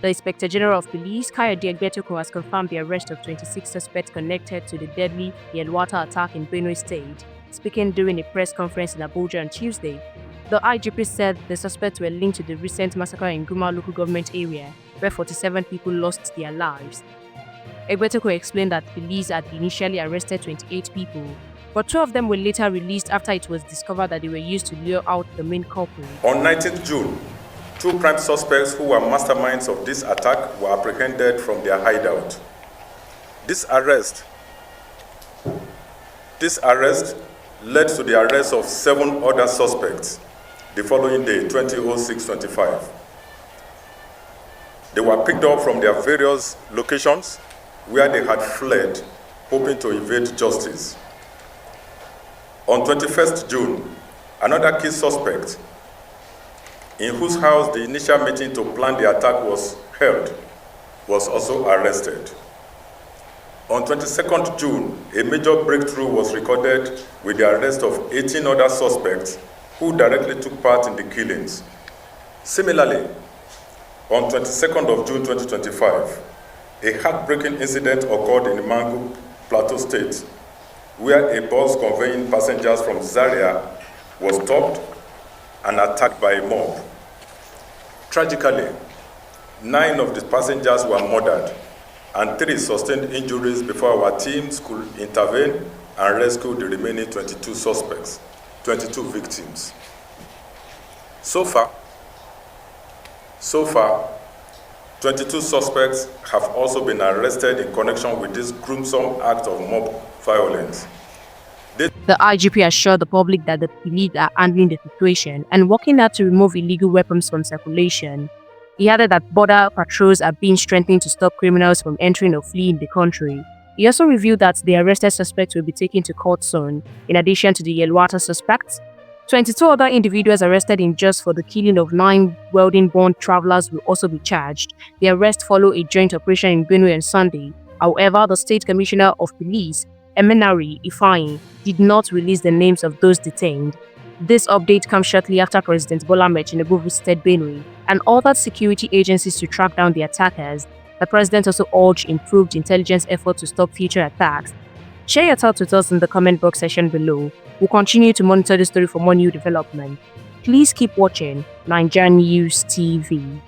The Inspector General of Police, Kayode Egbetokun, has confirmed the arrest of 26 suspects connected to the deadly Yelwata attack in Benue State. Speaking during a press conference in Abuja on Tuesday, the IGP said the suspects were linked to the recent massacre in Guma local government area, where 47 people lost their lives. Egbetokun explained that police had initially arrested 28 people, but 2 of them were later released after it was discovered that they were used to lure out the main culprit. On 19th June, 2 prime suspects who were masterminds of this attack were apprehended from their hideout. This arrest led to the arrest of 7 other suspects the following day, 20/06/25. They were picked up from their various locations where they had fled, hoping to evade justice. On 21st June, another key suspect, in whose house the initial meeting to plan the attack was held, was also arrested. On 22nd June, a major breakthrough was recorded with the arrest of 18 other suspects who directly took part in the killings. Similarly, on 22nd of June 2025, a heartbreaking incident occurred in Mangu, Plateau State, where a bus conveying passengers from Zaria was stopped and attacked by a mob. Tragically, 9 of the passengers were murdered and 3 sustained injuries before our teams could intervene and rescue the remaining 22 suspects, 22 victims. So far, 22 suspects have also been arrested in connection with this gruesome act of mob violence. The IGP assured the public that the police are handling the situation and working hard to remove illegal weapons from circulation. He added that border patrols are being strengthened to stop criminals from entering or fleeing the country. He also revealed that the arrested suspects will be taken to court soon. In addition to the Yelwata suspects, 22 other individuals arrested in just for the killing of 9 welding-born travelers will also be charged. The arrest followed a joint operation in Benue on Sunday. However, the State Commissioner of Police, Emenari Ifeanyi, did not release the names of those detained. This update comes shortly after President Bola Ahmed Tinubu visited Benue and ordered security agencies to track down the attackers. The president also urged improved intelligence efforts to stop future attacks. Share your thoughts with us in the comment box section below. We'll continue to monitor the story for more new development. Please keep watching NaijaNews TV.